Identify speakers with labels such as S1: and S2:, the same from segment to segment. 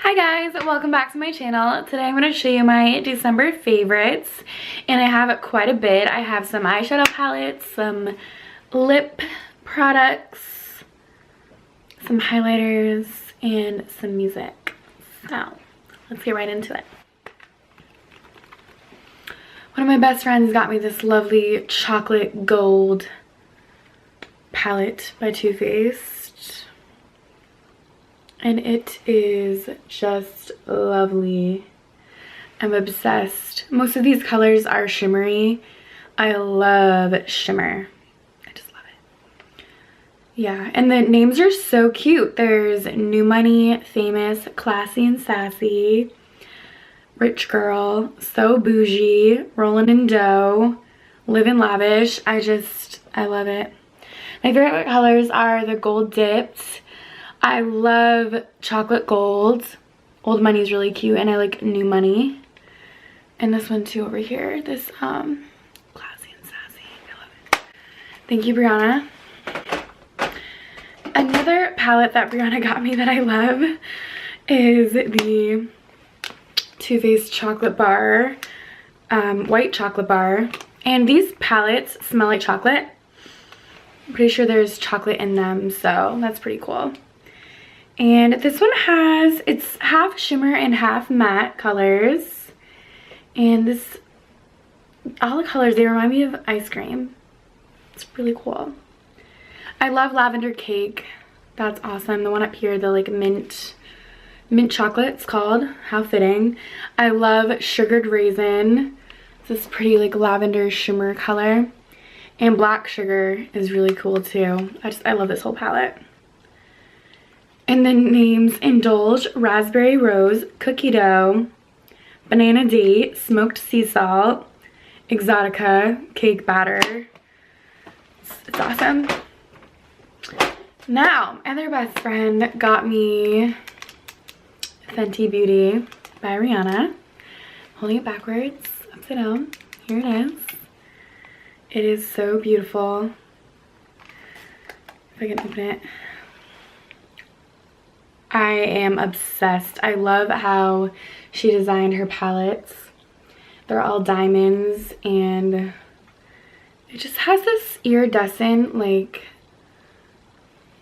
S1: Hi guys, welcome back to my channel. Today I'm going to show you my December favorites, and I have quite a bit. I have some eyeshadow palettes, some lip products, some highlighters, and some music. So let's get right into it. One of my best friends got me this lovely chocolate gold palette by Too Faced. And it is just lovely. I'm obsessed. Most of these colors are shimmery. I love shimmer. I just love it. Yeah, and the names are so cute. There's New Money, Famous, Classy and Sassy, Rich Girl, So Bougie, Rollin' in Dough, Livin' Lavish. I love it. My favorite colors are the Gold Dipped. I love chocolate gold. Old Money is really cute, and I like New Money. And this one too over here, this Classy and Sassy. I love it. Thank you, Brianna. Another palette that Brianna got me that I love is the Too Faced chocolate bar, white chocolate bar. And these palettes smell like chocolate. I'm pretty sure there's chocolate in them, so that's pretty cool. And this one it's half shimmer and half matte colors. And all the colors, they remind me of ice cream. It's really cool. I love Lavender Cake. That's awesome. The one up here, the like mint chocolate, it's called. How fitting. I love Sugared Raisin. It's this pretty like lavender shimmer color. And Black Sugar is really cool too. I love this whole palette. And the names Indulge, Raspberry Rose, Cookie Dough, Banana Date, Smoked Sea Salt, Exotica, Cake Batter. It's awesome. Now, my other best friend got me Fenty Beauty by Rihanna. Holding it backwards, upside down. Here it is. It is so beautiful. If I can open it. I am obsessed. I love how she designed her palettes. They're all diamonds, and it just has this iridescent like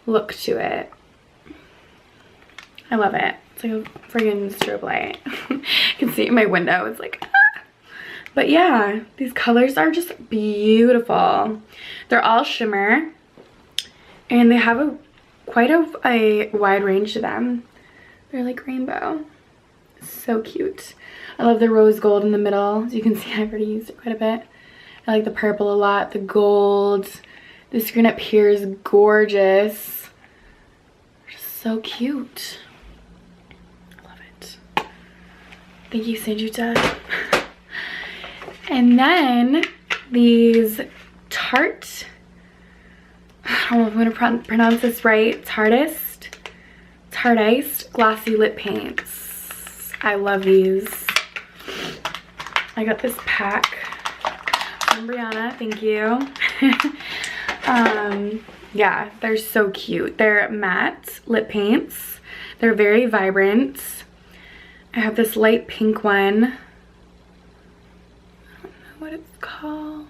S1: look to it. I love it. It's like a friggin' strobe light. You can see it in my window. It's like, ah. But yeah, these colors are just beautiful. They're all shimmer, and they have quite a wide range to them. They're like rainbow. So cute. I love the rose gold in the middle. As you can see, I've already used it quite a bit. I like the purple a lot, the gold. This green up here is gorgeous. Just so cute. I love it. Thank you, Sanjuta. And then these Tarte, I don't know if I'm going to pronounce this right, Tarteist Glossy Lip Paints. I love these. I got this pack from Brianna, thank you. Yeah, they're so cute. They're matte lip paints. They're very vibrant. I have this light pink one. I don't know what it's called.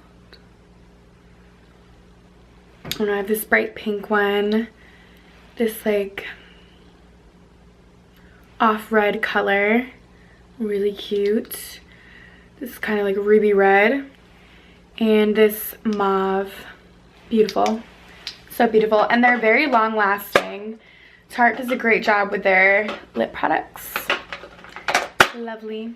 S1: And I have this bright pink one, this like off red color, really cute. This kind of like ruby red, and this mauve, beautiful, so beautiful. And they're very long lasting. Tarte does a great job with their lip products. Lovely.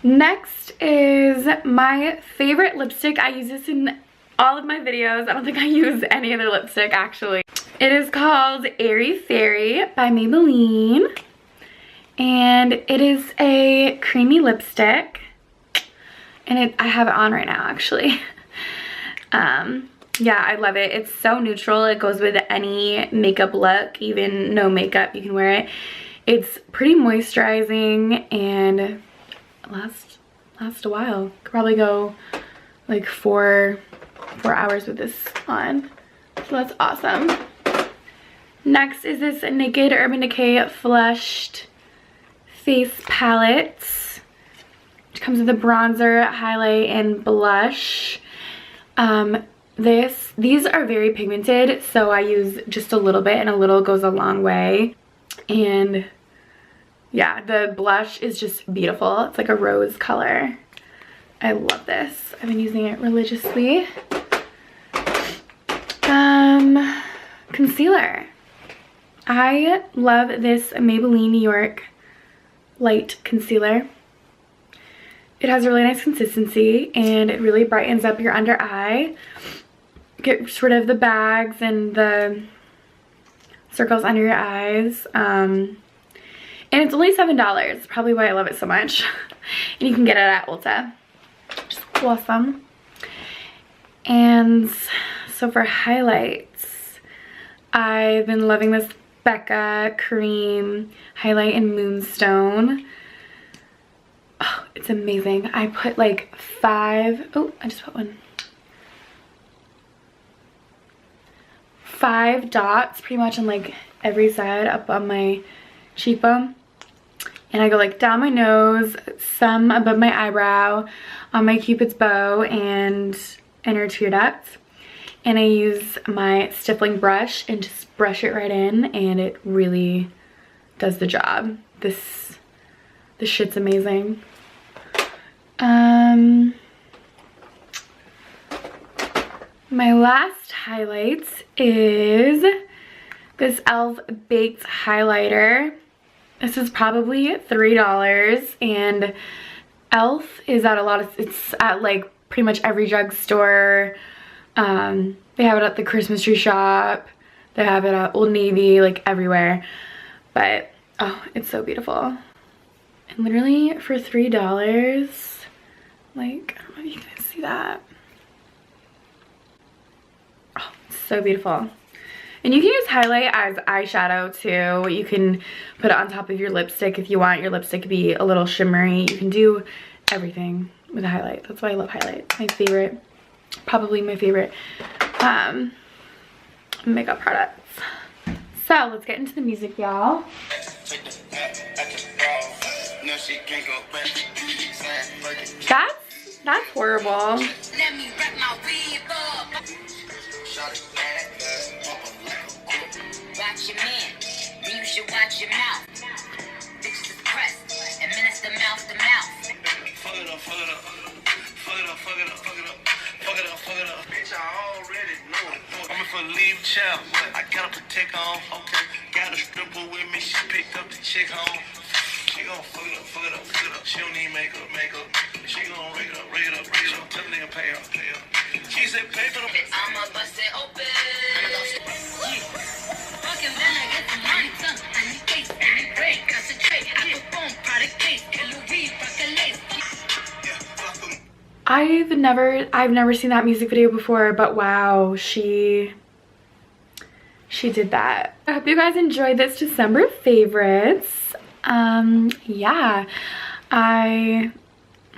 S1: Next is my favorite lipstick. I use this in all of my videos. I don't think I use any other lipstick actually. It is called Airy Fairy by Maybelline, and it is a creamy lipstick, and I have it on right now actually. Yeah, I love it. It's so neutral. It goes with any makeup look, even no makeup you can wear it. It's pretty moisturizing and lasts a while. Could probably go like 4 hours with this on, so that's awesome. Next is this Naked Urban Decay Flushed Face Palette, which comes with a bronzer, highlight, and blush. These are very pigmented, so I use just a little bit, and a little goes a long way. And yeah, the blush is just beautiful. It's like a rose color. I love this. I've been using it religiously. Concealer. I love this Maybelline New York Light Concealer. It has a really nice consistency and it really brightens up your under eye. Gets rid of the bags and the circles under your eyes. And it's only $7, probably why I love it so much. And you can get it at Ulta. Just awesome. And so for highlights, I've been loving this Becca Cream Highlight in Moonstone. Oh, it's amazing. I put like 5, oh, I just put 5 dots pretty much on like every side up on my cheekbone. And I go like down my nose, some above my eyebrow, on my cupid's bow, and inner tear ducts. And I use my stippling brush and just brush it right in, and it really does the job. This shit's amazing. My last highlights is this E.L.F. Baked Highlighter. This is probably $3, and E.L.F. is at it's at like pretty much every drugstore. They have it at the Christmas tree shop. They have it at Old Navy, like everywhere. But, oh, it's so beautiful. And literally for $3, like, I don't know if you can see that. Oh, it's so beautiful. And you can use highlight as eyeshadow too. You can put it on top of your lipstick if you want your lipstick to be a little shimmery. You can do everything with a highlight. That's why I love highlight. My favorite, probably my favorite makeup products. So let's get into the music, y'all. That's horrible. Watch your man, then you should watch your mouth. Bitches is pressed, administer mouth to mouth. Fuck it up, fuck it up. Fuck it up, fuck it up, fuck it up. Fuck it up, fuck it up. Bitch, I already know it. I'm in for leave child. I got a protect on, okay. Got a stripper with me, she picked up the chick home. She gon' fuck it up, fuck it up, fuck it up. She don't need makeup, makeup. She gon' rake it up, rake it up, rake it up. Tell the nigga pay up, pay up. She said pay for the bitch. I'ma bust it open. Fucking then I get the money done. I need case, I need break, concentrate. I go phone, product case, Louis, I've never seen that music video before, but wow, she did that. I hope you guys enjoyed this December favorites. Yeah, I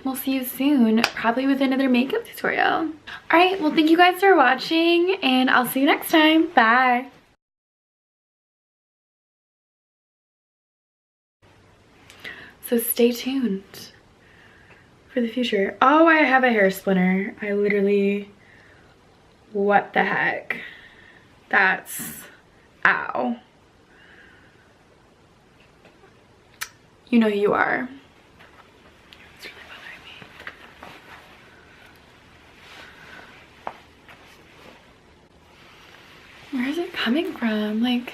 S1: will see you soon, probably with another makeup tutorial. All right, well, thank you guys for watching, and I'll see you next time. Bye. So stay tuned for the future. Oh, I have a hair splinter. I literally, what the heck? That's, ow. You know who you are. It's really bothering me. Where is it coming from? Like,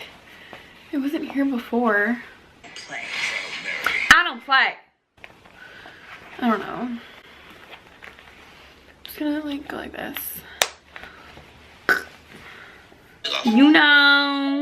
S1: it wasn't here before. I don't play. I don't know. I'm just gonna like go like this. You know.